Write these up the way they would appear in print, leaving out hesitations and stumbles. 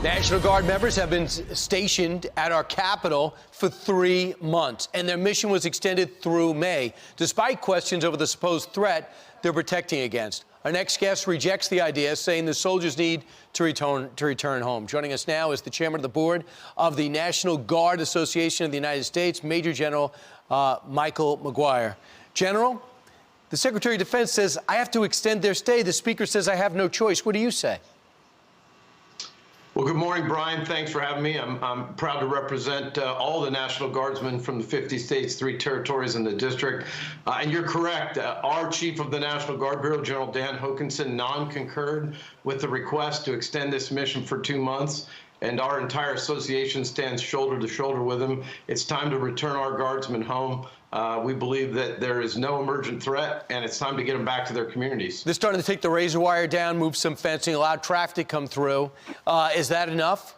National Guard members have been stationed at our Capitol for 3 months, and their mission was extended through May, despite questions over the supposed threat they're protecting against. Our next guest rejects the idea, saying the soldiers need to return home. Joining us now is the chairman of the board of the National Guard Association of the United States, Major General Michael McGuire. General, the Secretary of Defense says, I have to extend their stay. The Speaker says I have no choice. What do you say? Well, good morning, Brian. Thanks for having me. I'm proud to represent all the National Guardsmen from the 50 states, 3 territories, and the district. And you're correct. Our Chief of the National Guard Bureau, General Dan Hokanson, non-concurred with the request to extend this mission for 2 months. And our entire association stands shoulder to shoulder with him. It's time to return our guardsmen home. We believe that there is no emergent threat, and it's time to get them back to their communities. They're starting to take the razor wire down, move some fencing, allow traffic to come through. Is that enough?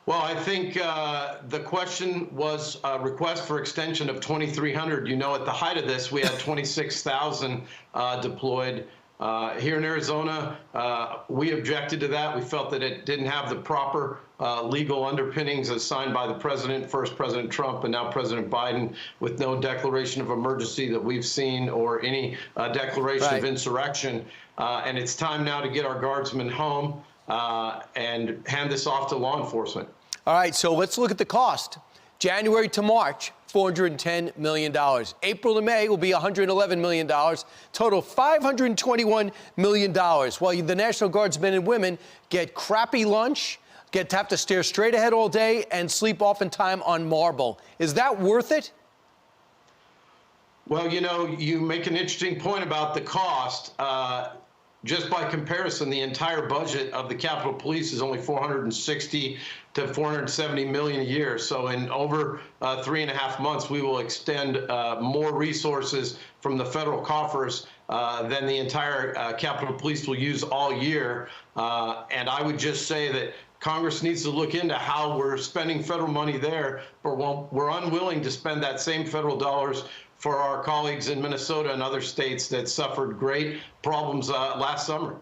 Well, I think the question was a request for extension of 2,300. You know, at the height of this, we had 26,000 deployed. Here in Arizona, we objected to that. We felt that it didn't have the proper legal underpinnings as signed by the president, first President Trump and now President Biden, with no declaration of emergency that we've seen or any declaration of insurrection. And it's time now to get our guardsmen home and hand this off to law enforcement. All right, so let's look at the cost. January to March, $410 million. April to May will be $111 million. Total $521 million. While the National Guardsmen and women get crappy lunch, have to stare straight ahead all day, and sleep oftentimes on marble. Is that worth it? Well, you know, you make an interesting point about the cost. Just by comparison, the entire budget of the Capitol Police is only $460 to $470 million a year. So in over 3.5 months, we will extend more resources from the federal coffers than the entire Capitol Police will use all year. And I would just say that Congress needs to look into how we're spending federal money there, but we're unwilling to spend that same federal dollars for our colleagues in Minnesota and other states that suffered great problems last summer.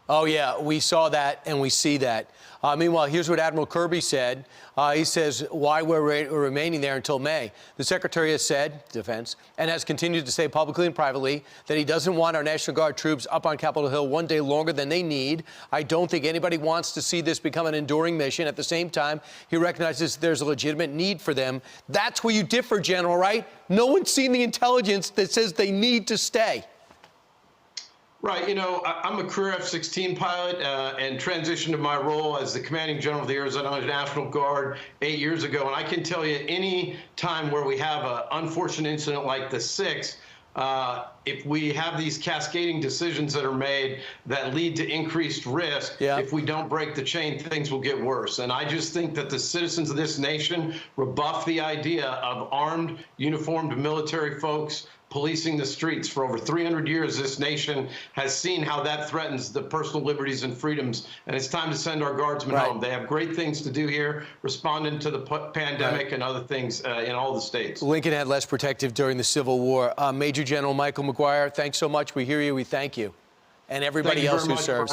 Oh, yeah, we saw that and we see that. Meanwhile, here's what Admiral Kirby said. He says why we're remaining there until May. The Secretary has said, Defense, and has continued to say publicly and privately that he doesn't want our National Guard troops up on Capitol Hill one day longer than they need. I don't think anybody wants to see this become an enduring mission. At the same time, he recognizes there's a legitimate need for them. That's where you differ, General, right? No one's seen the intelligence that says they need to stay. Right. You know, I'm a career F-16 pilot and transitioned to my role as the commanding general of the Arizona National Guard 8 years ago. And I can tell you, any time where we have an unfortunate incident like the 6th, if we have these cascading decisions that are made that lead to increased risk, if we don't break the chain, things will get worse. And I just think that the citizens of this nation rebuff the idea of armed, uniformed military folks policing the streets. For over 300 years, this nation has seen how that threatens the personal liberties and freedoms, and it's time to send our guardsmen home. They have great things to do here, responding to the pandemic and other things in all the states. Lincoln had less protective during the Civil War. Major General Michael McGuire, thanks so much. We hear you. We thank you. And everybody else who serves.